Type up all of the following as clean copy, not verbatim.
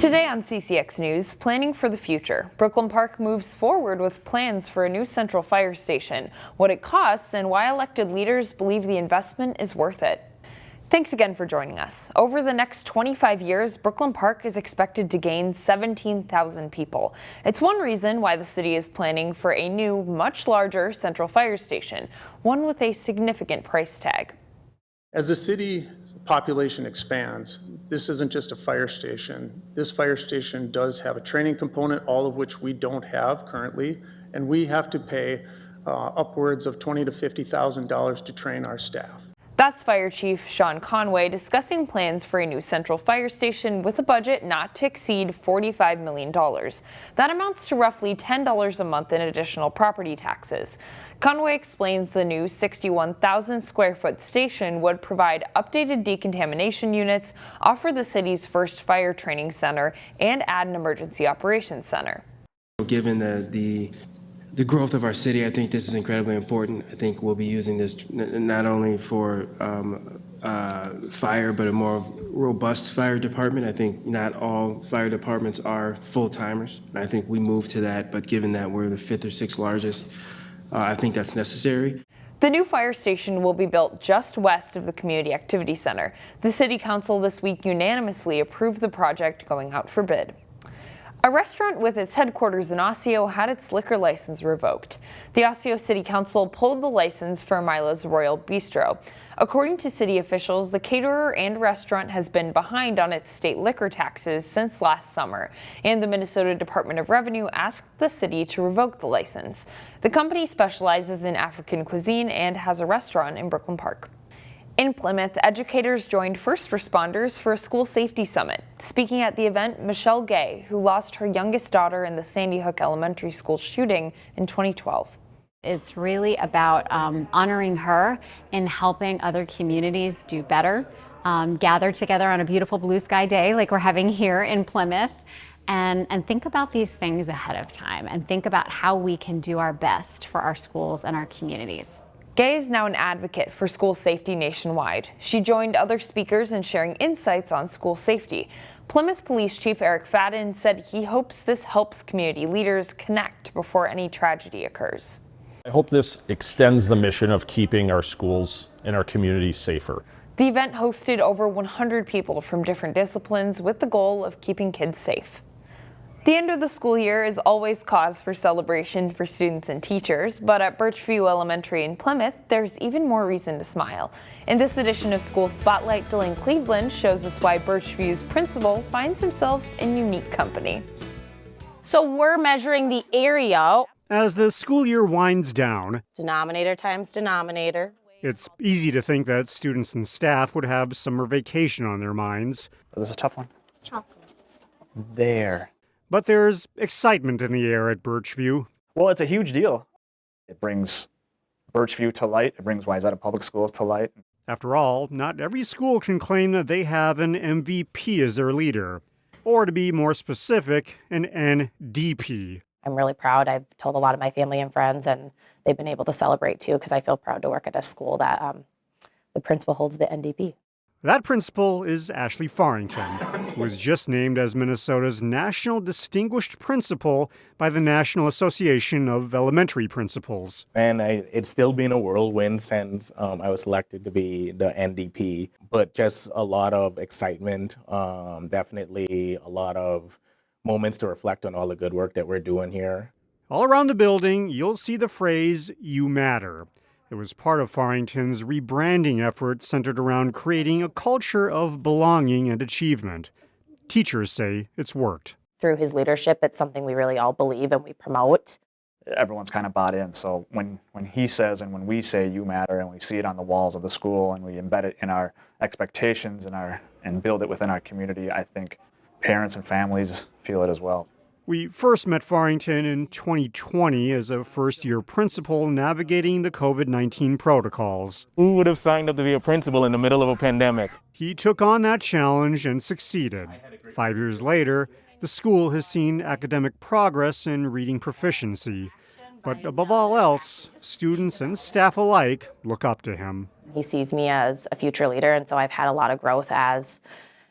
Today on CCX News, planning for the future. Brooklyn Park moves forward with plans for a new central fire station, what it costs, and why elected leaders believe the investment is worth it. Thanks again for joining us. Over the next 25 years, Brooklyn Park is expected to gain 17,000 people. It's one reason why the city is planning for a new, much larger central fire station, one with a significant price tag. As the city population expands, this isn't just a fire station. This fire station does have a training component, all of which we don't have currently, and we have to pay upwards of $20,000 to $50,000 to train our staff. That's Fire Chief Sean Conway discussing plans for a new central fire station with a budget not to exceed $45 million. That amounts to roughly $10 a month in additional property taxes. Conway explains the new 61,000 square foot station would provide updated decontamination units, offer the city's first fire training center, and add an emergency operations center. Given the growth of our city, I think this is incredibly important. I think we'll be using this not only for fire, but a more robust fire department. I think not all fire departments are full-timers. I think we move to that, but given that we're the fifth or sixth largest, I think that's necessary. The new fire station will be built just west of the Community Activity Center. The City Council this week unanimously approved the project going out for bid. A restaurant with its headquarters in Osseo had its liquor license revoked. The Osseo City Council pulled the license for Mila's Royal Bistro. According to city officials, the caterer and restaurant has been behind on its state liquor taxes since last summer, and the Minnesota Department of Revenue asked the city to revoke the license. The company specializes in African cuisine and has a restaurant in Brooklyn Park. In Plymouth, educators joined first responders for a school safety summit. Speaking at the event, Michelle Gay, who lost her youngest daughter in the Sandy Hook Elementary School shooting in 2012. It's really about honoring her and helping other communities do better, gather together on a beautiful blue sky day like we're having here in Plymouth, and think about these things ahead of time and think about how we can do our best for our schools and our communities. Gay is now an advocate for school safety nationwide. She joined other speakers in sharing insights on school safety. Plymouth Police Chief Eric Fadden said he hopes this helps community leaders connect before any tragedy occurs. I hope this extends the mission of keeping our schools and our communities safer. The event hosted over 100 people from different disciplines with the goal of keeping kids safe. The end of the school year is always cause for celebration for students and teachers, but at Birchview Elementary in Plymouth, there's even more reason to smile. In this edition of School Spotlight, Dylan Cleveland shows us why Birchview's principal finds himself in unique company. So we're measuring the area. As the school year winds down, Denominator times denominator. It's easy to think that students and staff would have summer vacation on their minds. This is a tough one. There. But there's excitement in the air at Birchview. Well, it's a huge deal. It brings Birchview to light. It brings Wayzata Public Schools to light. After all, not every school can claim that they have an MVP as their leader. Or to be more specific, an NDP. I'm really proud. I've told a lot of my family and friends, and they've been able to celebrate too, because I feel proud to work at a school that the principal holds the NDP. That principal is Ashley Farrington, who was just named as Minnesota's National Distinguished Principal by the National Association of Elementary Principals. And it's still been a whirlwind since I was elected to be the NDP, but just a lot of excitement, definitely a lot of moments to reflect on all the good work that we're doing here. All around the building, you'll see the phrase, "You matter." It was part of Farrington's rebranding effort centered around creating a culture of belonging and achievement. Teachers say it's worked. Through his leadership, it's something we really all believe and we promote. Everyone's kind of bought in. So when he says and when we say you matter and we see it on the walls of the school and we embed it in our expectations and build it within our community, I think parents and families feel it as well. We first met Farrington in 2020 as a first-year principal navigating the COVID-19 protocols. Who would have signed up to be a principal in the middle of a pandemic? He took on that challenge and succeeded. 5 years later, the school has seen academic progress in reading proficiency. But above all else, students and staff alike look up to him. He sees me as a future leader, and so I've had a lot of growth as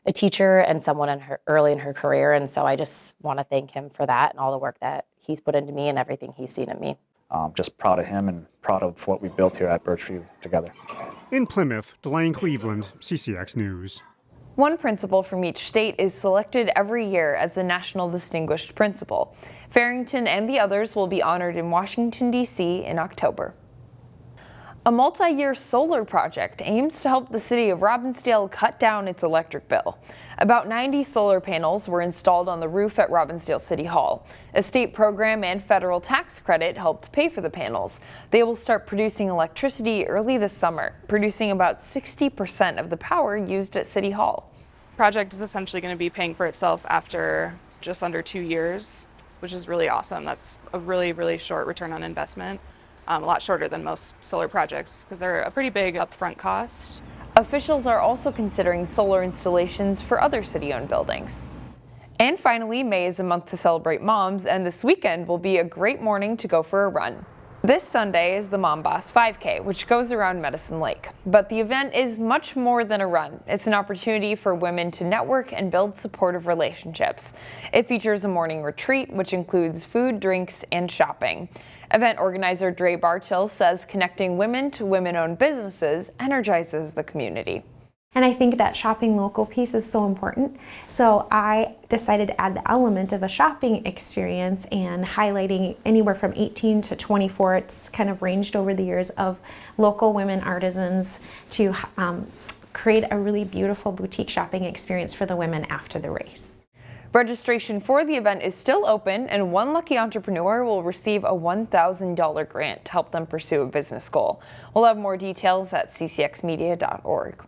a teacher and someone early in her career. And so I just want to thank him for that and all the work that he's put into me and everything he's seen in me. Just proud of him and proud of what we built here at Birchview together. In Plymouth, Delane Cleveland, CCX News. One principal from each state is selected every year as a National Distinguished Principal. Farrington and the others will be honored in Washington, D.C. in October. A multi-year solar project aims to help the city of Robbinsdale cut down its electric bill. About 90 solar panels were installed on the roof at Robbinsdale City Hall. A state program and federal tax credit helped pay for the panels. They will start producing electricity early this summer, producing about 60% of the power used at City Hall. The project is essentially going to be paying for itself after just under 2 years, which is really awesome. That's a really, really short return on investment. A lot shorter than most solar projects because they're a pretty big upfront cost. Officials are also considering solar installations for other city-owned buildings. And finally, May is a month to celebrate moms, and this weekend will be a great morning to go for a run. This Sunday is the Momboss 5K, which goes around Medicine Lake. But the event is much more than a run. It's an opportunity for women to network and build supportive relationships. It features a morning retreat, which includes food, drinks, and shopping. Event organizer Dre Bartil says connecting women to women-owned businesses energizes the community. And I think that shopping local piece is so important. So I decided to add the element of a shopping experience and highlighting anywhere from 18 to 24. It's kind of ranged over the years of local women artisans to create a really beautiful boutique shopping experience for the women after the race. Registration for the event is still open, and one lucky entrepreneur will receive a $1,000 grant to help them pursue a business goal. We'll have more details at ccxmedia.org.